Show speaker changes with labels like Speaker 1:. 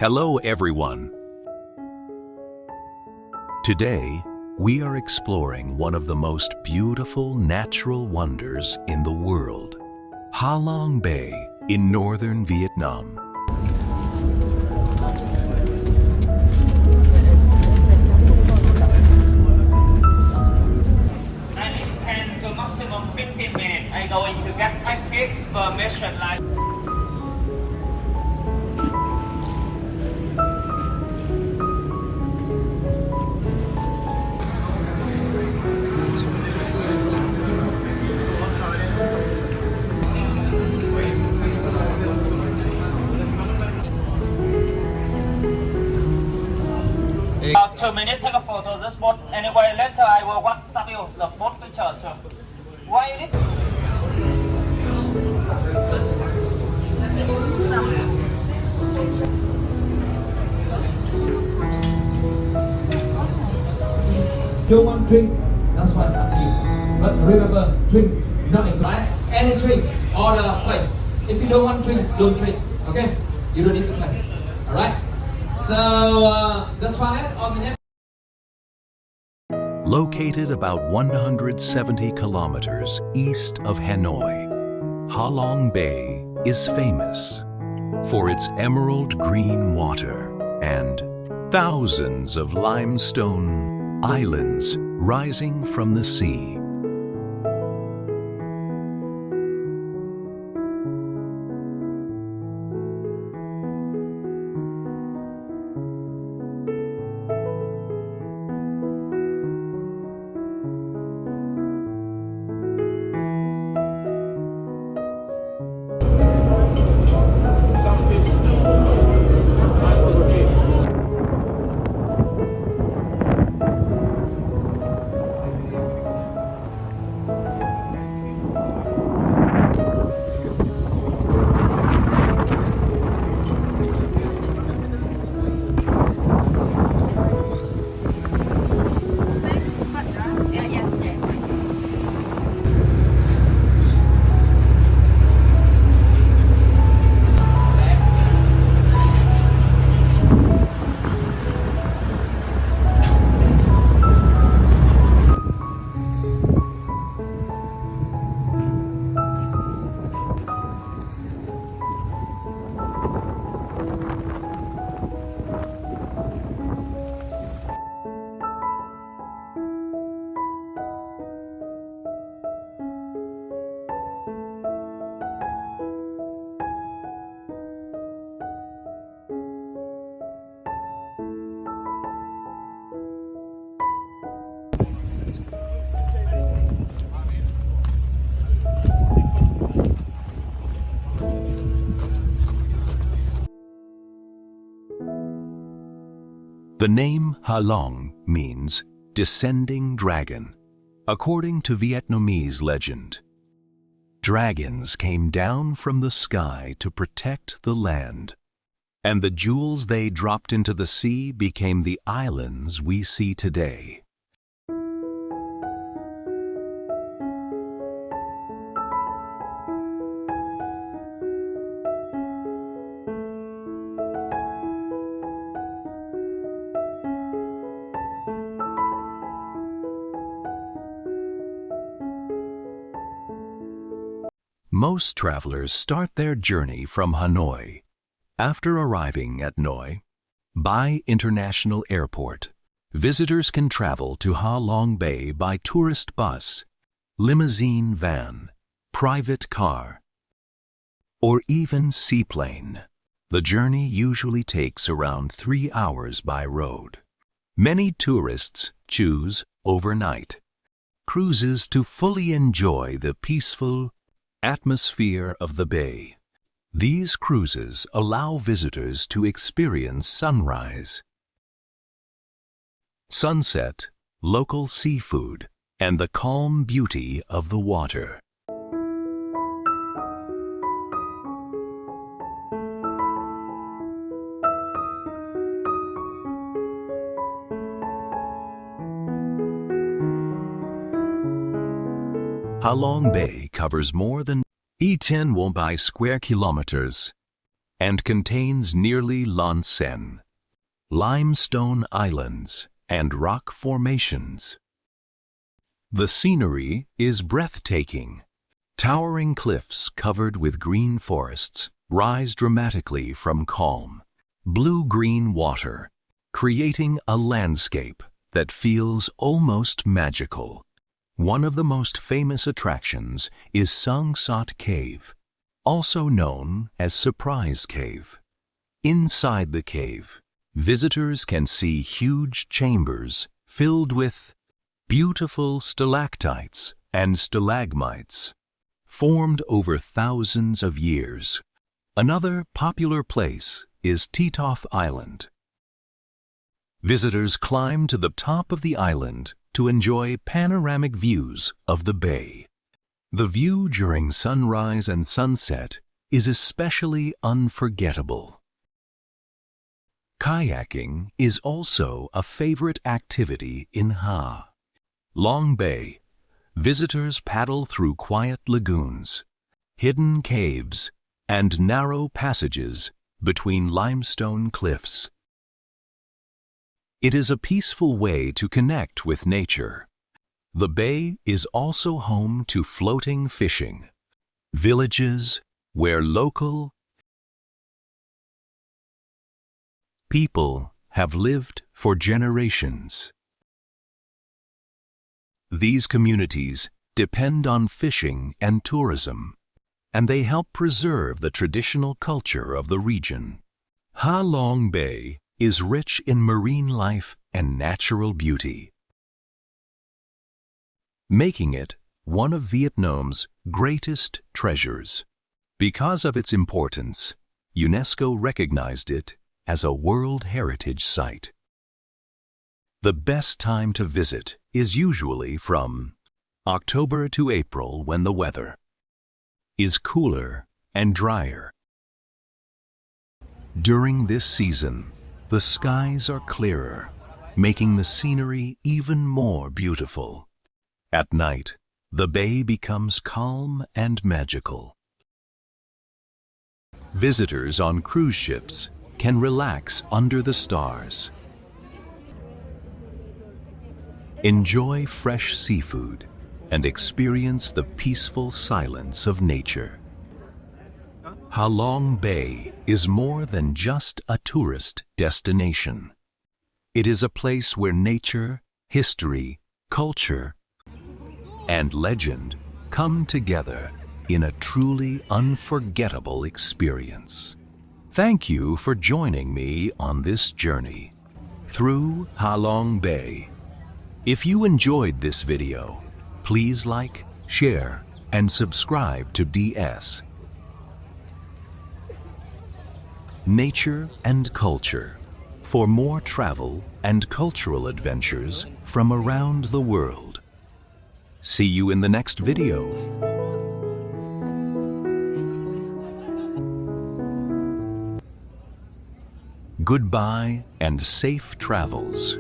Speaker 1: Hello everyone. Today, we are exploring one of the most beautiful natural wonders in the world, Halong Bay in northern Vietnam.
Speaker 2: And it 10 to maximum 15 minutes. I'm going to get active permission light. About 2 minutes, take a photo of this boat. Anyway, later I will WhatsApp you the boat picture too. Why is it?
Speaker 3: You want drink, that's fine up to you. But remember, drink not included. Any drink, order plate. If you don't want drink, don't drink. Okay? You don't need to play. Alright? So the toilet on the next.
Speaker 1: Located about 170 kilometers east of Hanoi, Halong Bay is famous for its emerald green water and thousands of limestone islands rising from the sea. The name Halong means descending dragon. According to Vietnamese legend, dragons came down from the sky to protect the land, and the jewels they dropped into the sea became the islands we see today. Most travelers start their journey from Hanoi. After arriving at Noi Bai International Airport, visitors can travel to Halong Bay by tourist bus, limousine van, private car, or even seaplane. The journey usually takes around 3 hours by road. Many tourists choose overnight cruises to fully enjoy the peaceful atmosphere of the bay. These cruises allow visitors to experience sunrise, sunset, local seafood, and the calm beauty of the water. Halong Bay covers more than 10 square kilometers, and contains nearly Lonsen, limestone islands, and rock formations. The scenery is breathtaking. Towering cliffs covered with green forests rise dramatically from calm, blue-green water, creating a landscape that feels almost magical. One of the most famous attractions is Sung Sot Cave, also known as Surprise Cave. Inside the cave, visitors can see huge chambers filled with beautiful stalactites and stalagmites, formed over thousands of years. Another popular place is Titoff Island. Visitors climb to the top of the island to enjoy panoramic views of the bay. The view during sunrise and sunset is especially unforgettable. Kayaking is also a favorite activity in Halong Bay. Visitors paddle through quiet lagoons, hidden caves, and narrow passages between limestone cliffs. It is a peaceful way to connect with nature. The bay is also home to floating fishing, villages where local people have lived for generations. These communities depend on fishing and tourism, and they help preserve the traditional culture of the region. Halong Bay is rich in marine life and natural beauty, making it one of Vietnam's greatest treasures. Because of its importance, UNESCO recognized it as a World Heritage Site. The best time to visit is usually from October to April, when the weather is cooler and drier. During this season, the skies are clearer, making the scenery even more beautiful. At night, the bay becomes calm and magical. Visitors on cruise ships can relax under the stars, enjoy fresh seafood, and experience the peaceful silence of nature. Halong Bay is more than just a tourist destination. It is a place where nature, history, culture, and legend come together in a truly unforgettable experience. Thank you for joining me on this journey through Halong Bay. If you enjoyed this video, please like, share, and subscribe to DS Nature and Culture for more travel and cultural adventures from around the world. See you in the next video. Goodbye and safe travels.